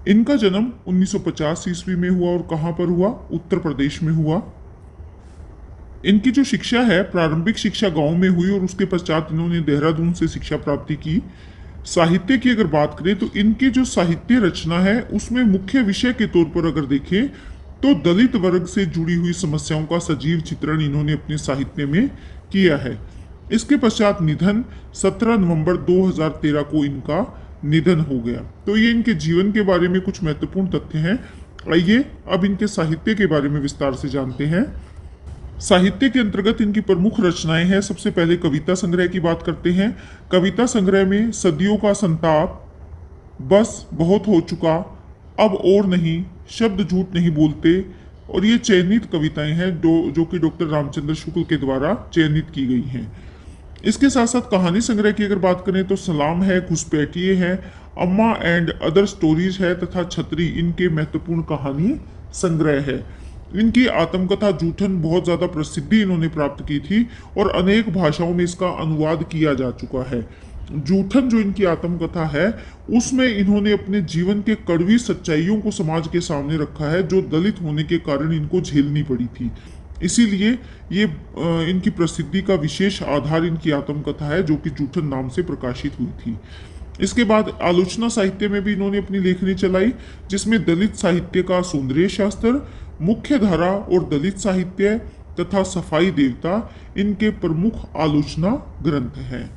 इनका जन्म 1950 ईस्वी में हुआ और कहाँ पर हुआ? उत्तर प्रदेश में हुआ। इनकी जो शिक्षा है, प्रारंभिक शिक्षा गांव में हुई और उसके पश्चात इन्होंने देहरादून से शिक्षा प्राप्ति की। साहित्य की अगर बात करें तो इनकी जो साहित्य रचना है उसमें मुख्य विषय के तौर पर अगर देखें तो दलित वर्ग से जुड़ी हुई समस्याओं का सजीव चित्रण इन्होंने अपने साहित्य में किया है। इसके पश्चात निधन 17 नवंबर 2013 को इनका निधन हो गया। तो ये इनके जीवन के बारे में कुछ महत्वपूर्ण तथ्य हैं। आइए अब इनके साहित्य के बारे में विस्तार से जानते हैं। साहित्य के अंतर्गत इनकी प्रमुख रचनाएं हैं। सबसे पहले कविता संग्रह की बात करते हैं। कविता संग्रह में सदियों का संताप, बस बहुत हो चुका, अब और नहीं, शब्द झूठ नहीं बोलते और ये चयनित कविताएं हैं जो कि डॉक्टर रामचंद्र शुक्ल के द्वारा चयनित की गई हैं। इसके साथ साथ कहानी संग्रह की अगर बात करें तो सलाम है, घुसपैठिए है, अम्मा एंड अदर स्टोरीज है तथा छतरी इनके महत्वपूर्ण कहानी संग्रह है। इनकी आत्मकथा जूठन बहुत ज्यादा प्रसिद्धि इन्होंने प्राप्त की थी और अनेक भाषाओं में इसका अनुवाद किया जा चुका है। जूठन जो इनकी आत्मकथा है उसमें इन्होंने अपने जीवन के कड़वी सच्चाइयों को समाज के सामने रखा है जो दलित होने के कारण इनको झेलनी पड़ी थी। इसीलिए ये इनकी प्रसिद्धि का विशेष आधार इनकी आत्मकथा है जो कि जूठन नाम से प्रकाशित हुई थी। इसके बाद आलोचना साहित्य में भी इन्होंने अपनी लेखनी चलाई जिसमें दलित साहित्य का सौंदर्य शास्त्र, मुख्य धारा और दलित साहित्य तथा सफाई देवता इनके प्रमुख आलोचना ग्रंथ हैं।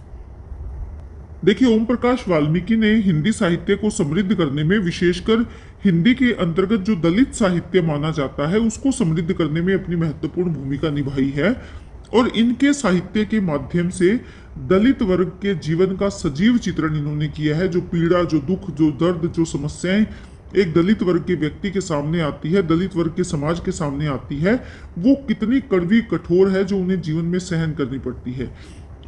देखिए, ओम प्रकाश वाल्मीकि ने हिंदी साहित्य को समृद्ध करने में, विशेषकर हिंदी के अंतर्गत जो दलित साहित्य माना जाता है उसको समृद्ध करने में अपनी महत्वपूर्ण भूमिका निभाई है और इनके साहित्य के माध्यम से दलित वर्ग के जीवन का सजीव चित्रण इन्होंने किया है। जो पीड़ा, जो दुख, जो दर्द, जो समस्याएं एक दलित वर्ग के व्यक्ति के सामने आती है, दलित वर्ग के समाज के सामने आती है, वो कितनी कड़वी कठोर है जो उन्हें जीवन में सहन करनी पड़ती है।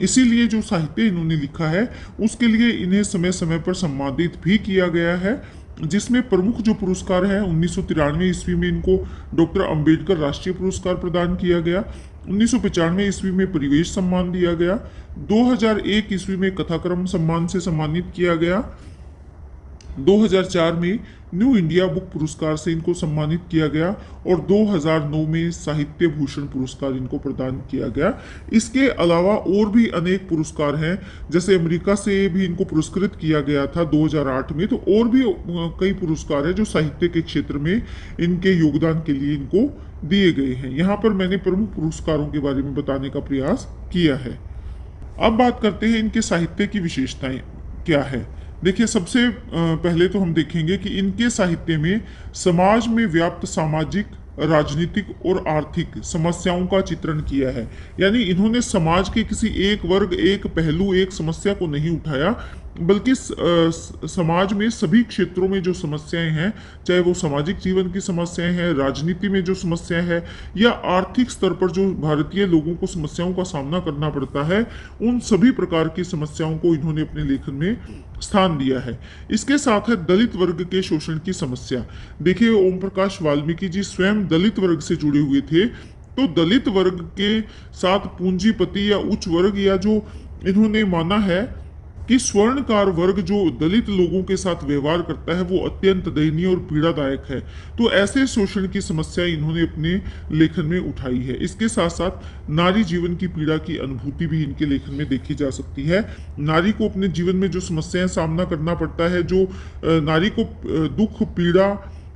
इसीलिए जो साहित्य इन्होंने लिखा है उसके लिए इन्हें समय समय पर सम्मानित भी किया गया है, जिसमें प्रमुख जो पुरस्कार है 1993 ईस्वी में इनको डॉक्टर अंबेडकर राष्ट्रीय पुरस्कार प्रदान किया गया, 1995 ईस्वी में परिवेश सम्मान दिया गया, 2001 ईस्वी में कथाक्रम सम्मान से सम्मानित किया गया, 2004 में न्यू इंडिया बुक पुरस्कार से इनको सम्मानित किया गया और 2009 में साहित्य भूषण पुरस्कार इनको प्रदान किया गया। इसके अलावा और भी अनेक पुरस्कार हैं, जैसे अमेरिका से भी इनको पुरस्कृत किया गया था 2008 में। तो और भी कई पुरस्कार हैं जो साहित्य के क्षेत्र में इनके योगदान के लिए इनको दिए गए हैं। यहाँ पर मैंने प्रमुख पुरस्कारों के बारे में बताने का प्रयास किया है। अब बात करते हैं इनके साहित्य की विशेषताएं क्या है। देखिए, सबसे पहले तो हम देखेंगे कि इनके साहित्य में समाज में व्याप्त सामाजिक, राजनीतिक और आर्थिक समस्याओं का चित्रण किया है। यानी इन्होंने समाज के किसी एक वर्ग, एक पहलू, एक समस्या को नहीं उठाया, बल्कि समाज में सभी क्षेत्रों में जो समस्याएं हैं, चाहे वो सामाजिक जीवन की समस्याएं हैं, राजनीति में जो समस्याएं हैं या आर्थिक स्तर पर जो भारतीय लोगों को समस्याओं का सामना करना पड़ता है, उन सभी प्रकार की समस्याओं को इन्होंने अपने लेखन में स्थान दिया है। इसके साथ है दलित वर्ग के शोषण की समस्या। देखिए, ओम प्रकाश वाल्मीकि जी स्वयं दलित वर्ग से जुड़े हुए थे, तो दलित वर्ग के साथ पूंजीपति या उच्च वर्ग या जो इन्होंने माना है कि स्वर्णकार वर्ग जो दलित लोगों के साथ व्यवहार करता है वो अत्यंत दयनीय और पीड़ादायक है। तो ऐसे शोषण की समस्या इन्होंने अपने लेखन में उठाई है। इसके साथ साथ नारी जीवन की पीड़ा की अनुभूति भी इनके लेखन में देखी जा सकती है। नारी को अपने जीवन में जो समस्याएं सामना करना पड़ता है, जो नारी को दुख, पीड़ा,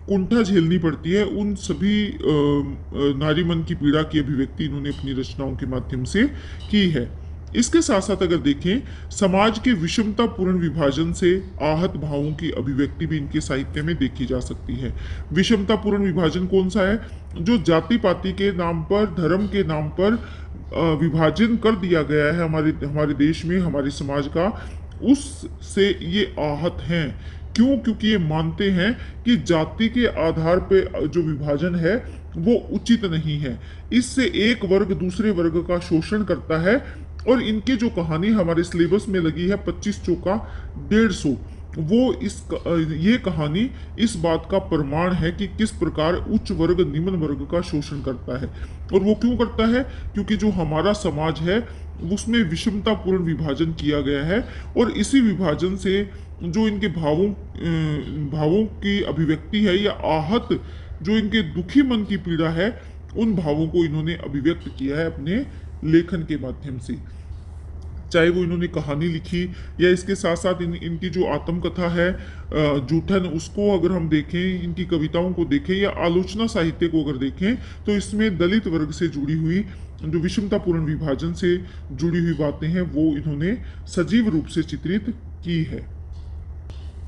कुंठा झेलनी पड़ती है, उन सभी नारी मन की पीड़ा की अभिव्यक्ति इन्होंने अपनी रचनाओं के माध्यम से की है। इसके साथ साथ अगर देखें, समाज के विषमतापूर्ण विभाजन से आहत भावों की अभिव्यक्ति भी इनके साहित्य में देखी जा सकती है। विषमतापूर्ण विभाजन कौन सा है? जो जाति पाति के नाम पर, धर्म के नाम पर विभाजन कर दिया गया है हमारे देश में, हमारे समाज का, उससे ये आहत हैं। क्यों? क्योंकि ये मानते हैं कि जाति के आधार पे जो विभाजन है वो उचित नहीं है। इससे एक वर्ग दूसरे वर्ग का शोषण करता है। और इनके जो कहानी हमारे सिलेबस में लगी है 25 चौका 150, वो ये कहानी इस बात का प्रमाण है कि किस प्रकार उच्च वर्ग निम्न वर्ग का शोषण करता है। और वो क्यों करता है? क्योंकि जो हमारा समाज है उसमें विषमतापूर्ण विभाजन किया गया है, और इसी विभाजन से जो इनके भावों की अभिव्यक्ति है, या आहत जो इनके दुखी मन की पीड़ा है, उन भावों को इन्होंने अभिव्यक्त किया है अपने लेखन के माध्यम से। चाहे वो इन्होंने कहानी लिखी, या इसके साथ साथ इनकी जो आत्मकथा है जूठन, उसको अगर हम देखें, इनकी कविताओं को देखें, या आलोचना साहित्य को अगर देखें, तो इसमें दलित वर्ग से जुड़ी हुई जो विषमतापूर्ण विभाजन से जुड़ी हुई बातें हैं वो इन्होंने सजीव रूप से चित्रित की है।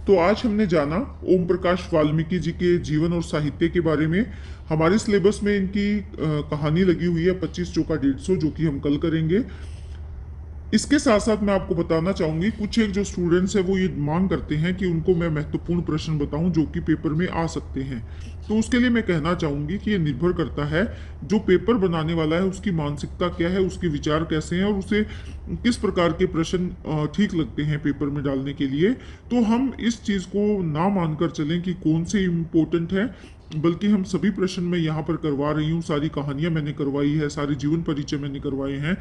तो आज हमने जाना ओम प्रकाश वाल्मीकि जी के जीवन और साहित्य के बारे में। हमारे सिलेबस में इनकी कहानी लगी हुई है 25 चौका 150, जो कि हम कल करेंगे। इसके साथ साथ मैं आपको बताना चाहूंगी, कुछ एक जो स्टूडेंट्स हैं वो ये मांग करते हैं कि उनको मैं महत्वपूर्ण प्रश्न बताऊं जो कि पेपर में आ सकते हैं। तो उसके लिए मैं कहना चाहूंगी कि ये निर्भर करता है जो पेपर बनाने वाला है उसकी मानसिकता क्या है, उसके विचार कैसे हैं, और उसे किस प्रकार के प्रश्न ठीक लगते हैं पेपर में डालने के लिए। तो हम इस चीज़ को ना मानकर चलें कि कौन से इम्पोर्टेंट है, बल्कि हम सभी प्रश्न मैं यहाँ पर करवा रही हूँ, सारी कहानियाँ मैंने करवाई है, सारे जीवन परिचय मैंने करवाए हैं।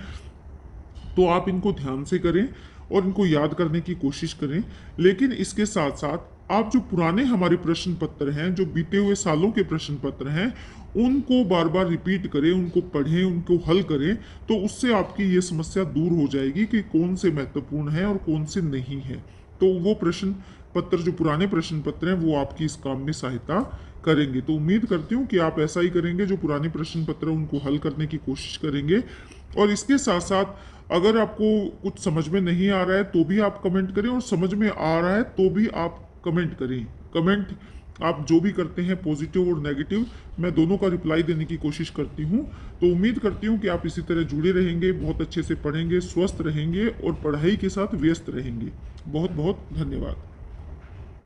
तो आप इनको ध्यान से करें और इनको याद करने की कोशिश करें। लेकिन इसके साथ साथ आप जो पुराने हमारे प्रश्न पत्र हैं, जो बीते हुए सालों के प्रश्न पत्र हैं, उनको बार बार रिपीट करें, उनको पढ़ें, उनको हल करें। तो उससे आपकी ये समस्या दूर हो जाएगी कि कौन से महत्वपूर्ण है और कौन से नहीं है। तो वो प्रश्न पत्र, जो पुराने प्रश्न पत्र हैं, वो आपकी इस काम में सहायता करेंगे। तो उम्मीद करती हूँ कि आप ऐसा ही करेंगे, जो पुराने प्रश्न पत्र उनको हल करने की कोशिश करेंगे। और इसके साथ साथ अगर आपको कुछ समझ में नहीं आ रहा है तो भी आप कमेंट करें, और समझ में आ रहा है तो भी आप कमेंट करें। कमेंट आप जो भी करते हैं, पॉजिटिव और नेगेटिव, मैं दोनों का रिप्लाई देने की कोशिश करती हूँ। तो उम्मीद करती हूँ कि आप इसी तरह जुड़े रहेंगे, बहुत अच्छे से पढ़ेंगे, स्वस्थ रहेंगे और पढ़ाई के साथ व्यस्त रहेंगे। बहुत बहुत धन्यवाद।